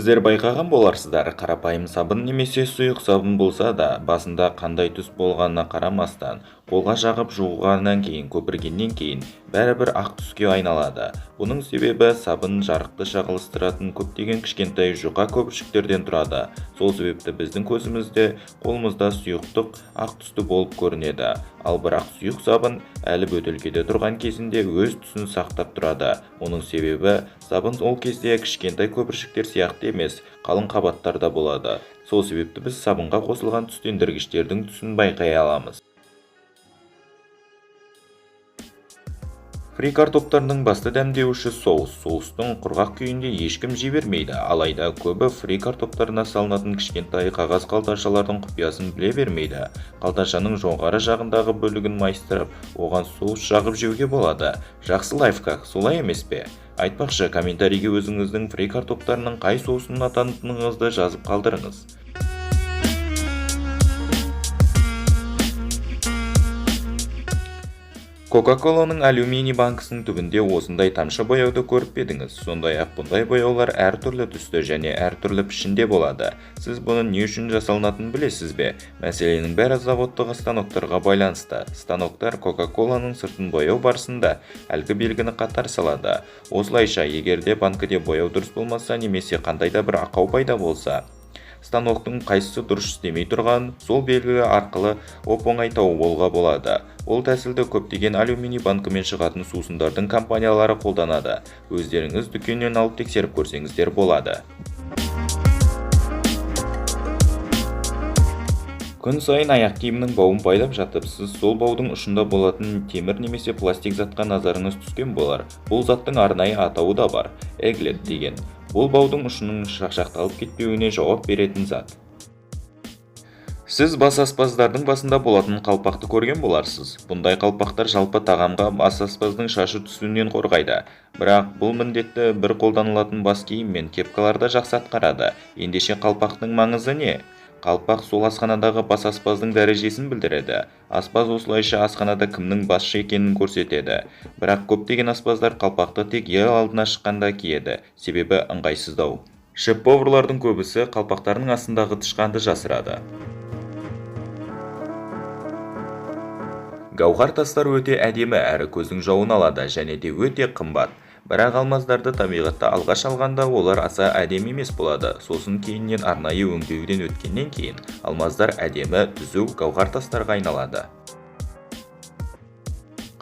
Сіздер байқаған боларсыздар, қарапайым сабын немесе сұйық сабын болса да, басында қандай түс болғанына қарамастан, қолға жағып жуғаннан кейін, көпіргеннен кейін бәрібір ақ түске айналады. Бұның себебі сабын жарықты шағылыстыратын көптеген кішкентай жұқа көпіршіктерден тұрады. Сол себепті біздің көзімізде, қолымызда сұйықтық ақ түсті болып көрінеді. Ал бірақ сұйық сабын әлі бөтелкеде тұрған кезінде өз түсін сақтап тұрады. Оның себебі сабын ол кезде кішкентай көпіршіктер сияқты емес, қалың қабаттарда болады. Сол себепті біз сабынға қосылған түстендіргіштердің түсін байқай аламыз. Фри картоптарының басты дәмдеуші соус. Соустың құрғақ күйінде ешкім жей бермейді, алайда көбі фри картоптарына салынатын кішкентай қағаз қалташалардың құпиясын біле бермейді. Қалташаның жоғары жағындағы бөлігін майыстырып, оған соус жағып жеуге болады. Жақсы лайфхак, солай емес пе? Айтпақшы, комментарийге өзіңіздің фри картоптарының қай соусын ұнататыныңызды жазып қалдырыңыз. Кока-коланың алюминий банкасының түбінде осындай тамшы бояуды көріп едіңіз. Сондай-ақ бұндай бояулар әртүрлі түсті және әртүрлі пішінде болады. Сіз бұны не үшін жасалынатынын білесіз бе? Мәселенің бәрі заводтағы станоктарға байланысты. Станоктар Кока-коланың сыртын бояу барысында әлгі белгіні қатар салады. Осылайша, егерде банкіде бояу дұрыс болмаса немесе қандайда бір ақау пайда болса, станоктың қайсысы дұрыс істемей тұрған, сол белгі арқылы оп-оңай тауып болады. Ол тәсілді көптеген алюминий банкімен шығатын сусындардың компаниялары қолданады. Өздеріңіз дүкеннен алып тексеріп көрсеңіздер болады. Күн сайын аяқ киімнің бауын байлап жатып, сіз сол баудың ұшында болатын темір немесе пластик затқа назарыңыз түскен болар. Бұл заттың арнайы атауы да бар, эглет деген. Бұл баудың ұшының шақшақталып кетпеуіне жауап беретін зат. Сіз бас аспаздардың басында болатын қалпақты көрген боларсыз. Бұндай қалпақтар жалпы тағамға бас аспаздың шашы түсуінен қорғайды. Бірақ бұл міндетті бір қолданылатын бас киім мен кепкаларда жақсы атқарады. Ендеше қалпақтың маңызы не? Қалпақ сол асханадағы бас аспаздың дәрежесін білдіреді. Аспаз осылайша асханада кімнің басшы екенін көрсетеді. Бірақ көптеген аспаздар қалпақты тек ел алдына шыққанда киеді, себебі ыңғайсыздау. Шеф-поварлардың көбісі қалпақтарының астындағы тышқанды жасырады. Гауһар тастар өте әдемі әрі көздің жауын алады және де өте қымбат. Бірақ алмаздарды табиғатта алғаш алғанда олар аса әдемі емес болады. Сосын кейіннен арнайы өңдеуден өткеннен кейін алмаздар әдемі, түзу гауһар тастарға айналады.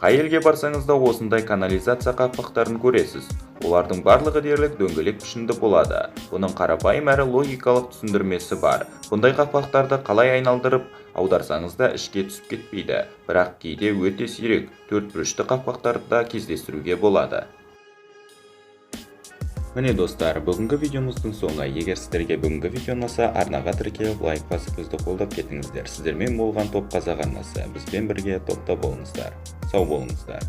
Қай елге барсаңыз да осындай канализация қақпақтарын көресіз. Олардың барлығы дерлік дөңгелек пішінді болады. Бұның қарапайым әрі логикалық түсіндірмесі бар. Бұндай қақпақтарды қалай айналдырып аударсаңыз да ішке түсіп кетпейді. Бірақ кейде өте сирек төртбұрышты қақпақтарды да кездестіруге болады. Міне достар, бүгінгі видеомыздың соңы. Егер сіздерге бүгінгі видео ұнаса, арнаға тіркеліп лайк басып бізді қолдап кетіңіздер. Сіздермен болған топ қазақ арнасы. Бізбен бірге топта болыңыздар. Сау болыңыздар.